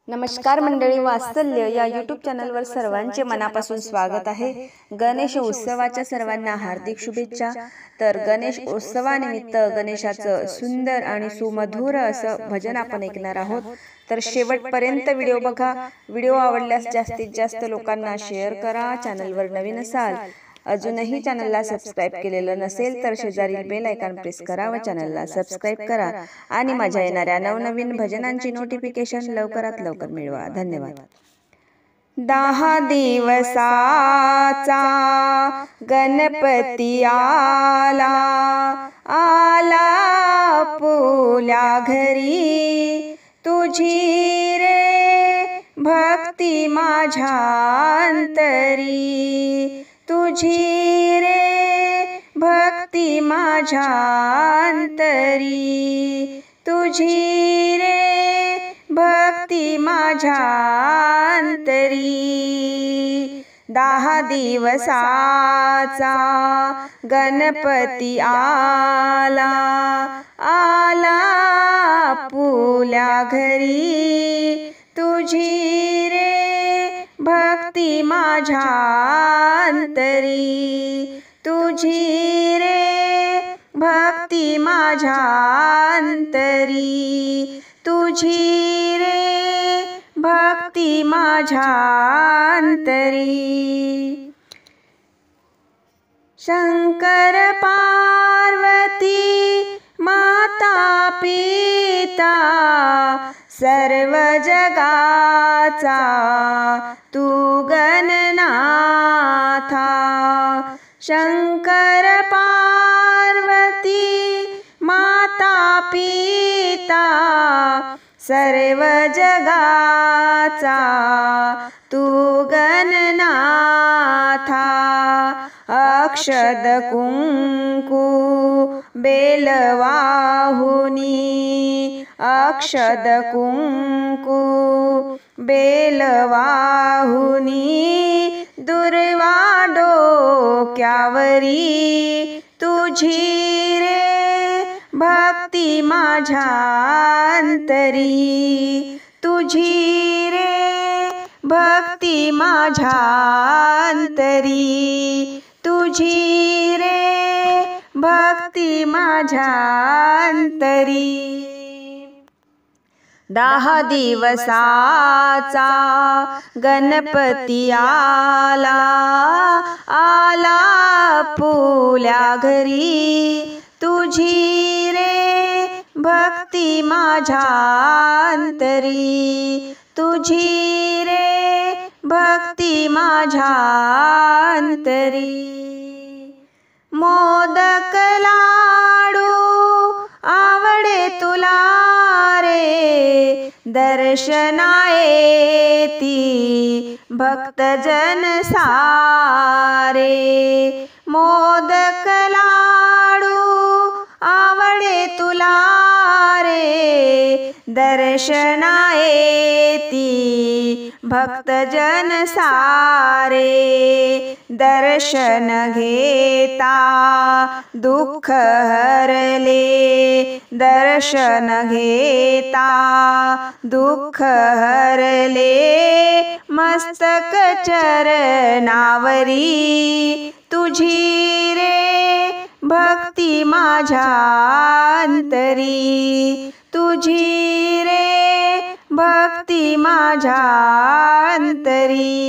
नमस्कार मंडळी, वात्सल्य या यूट्यूब चॅनलवर सर्वांचे मनापासून स्वागत आहे। गणेश उत्सवाच्या सर्वांना हार्दिक शुभेच्छा। तर गणेश उत्सवानिमित्त गणेशाचं सुंदर आणि सुमधुर असं भजन आपण ऐकणार आहोत। तर शेवटपर्यंत व्हिडिओ बघा। व्हिडिओ आवडल्यास जास्तीत जास्त लोकांना शेअर करा। चॅनलवर नवीन असाल, अजूनही चॅनलला सबस्क्राइब केलेलं नसेल तर शेजारील बेल आयकॉन प्रेस करा व चॅनलला सबस्क्राइब करा आणि माझ्या येणाऱ्या नवनवीन भजनांची नोटिफिकेशन लवकरात लवकर मिळवा। धन्यवाद। 10 दिवसाचा गणपती आला आपुल्या घरी, तुझी रे भक्ती माझ्या अंतरी, तुझी रे भक्ती माझ्या अंतरी, तुझी रे भक्ती माझ्या अंतरी। 10 दिवसाचा गणपती आला आपुल्या घरी, तुझी रे भक्ती माझ्या अंतरी, तुझी रे भक्ती माझ्या अंतरी, तुझी रे भक्ती माझ्या अंतरी। शंकर पार्वती माता पिता सर्व जगाचा तू गणनाथा, शंकर पार्वती माता पिता सर्व जगाचा तू गणनाथा। अक्षत कुंकू बेलवाहुनी, अक्षत कुंकू बेलवाहुनी, दुर्वा डोक्यावरी, तुझी रे भक्ती माझ्या अंतरी, तुझी रे भक्ती माझ्या अंतरी, तुझी रे भक्ती माझ्या अंतरी। 10 दिवसाचा गणपती आला आपुल्या घरी, तुझी रे भक्ती माझ्या अंतरी, तुझी रे भक्ती माझ्या अंतरी। मोदक लाडू आवडे तुला रे, दर्शना येती भक्तजन सारे, मोदक लाडू आवडे तुला रे, दर्शना येती भक्तजन सारे, दर्शन घेता दुःख हरले, दर्शन घेता दुःख हरले, मस्तक चरणावरी, तुझी रे भक्ती माझ्या अंतरी, तुझी रे भक्ती माझ्या अंतरी।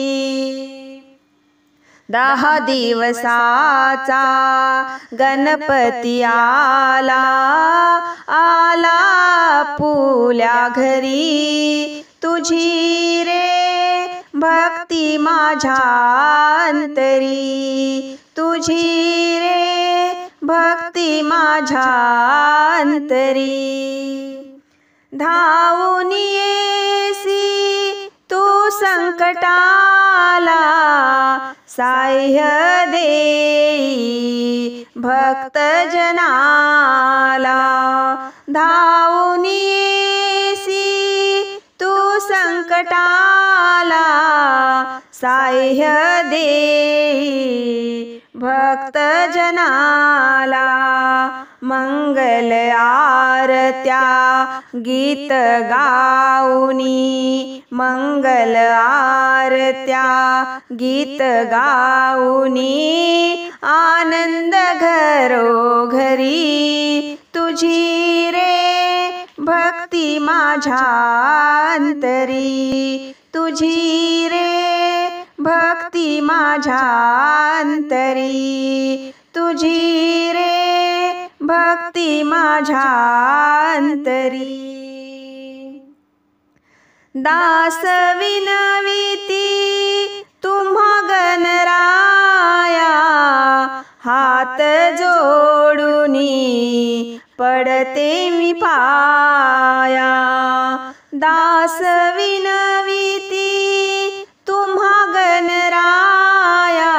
10 दिवसाचा गणपती आला आपुल्या घरी, तुझी रे भक्ती माझ्या अंतरी, तुझी रे भक्ती माझ्या अंतरी। धावून येसी तू संकटाला, साह्य देई भक्तजनाला, धावून येसी तू संकटाला, साह्य देई भक्तजनाला, मंगल आरत्या गीत गाऊनी, मंगल आरत्या गीत गाऊनी, आनंद घरोघरी तुझी रे भक्ती माझ्या अंतरी, तुझी रे भक्ती माझ्या अंतरी, तुझी रे भक्ती माझ्या अंतरी। दास विनविती तुम्हा गणराया, हात जोडूनी पडते मी पाया। दास विनविती तुम्हा गणराया,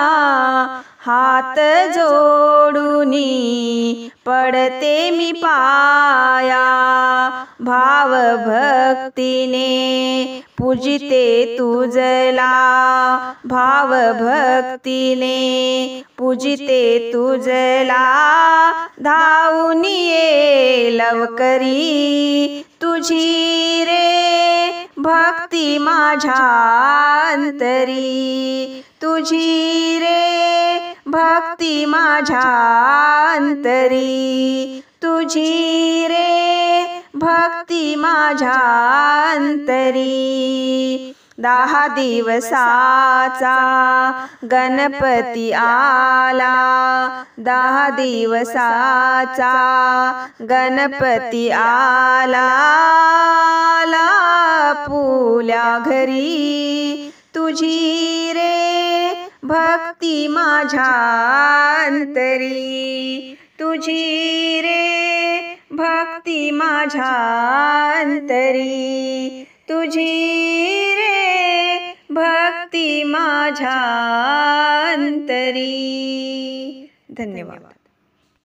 हात जोडूनी पडते मी पाया। भाव भक्तीने पूजिते तुझला, भाव भक्तीने पूजिते तुझला, धावून ये लवकरी तुझी रे भक्ती माझ्या अंतरी, तुझी रे भक्ती माझ्या अंतरी, तुझी रे भक्ती माझ्या अंतरी। 10 दिवसाचा गणपती आला, 10 दिवसाचा गणपती आला, पुल्या घरी तुझी रे भक्ती माझ्या अंतरी, तुझी रे भक्ती माझ्या अंतरी, तुझी रे भक्ती माझ्या अंतरी। धन्यवाद।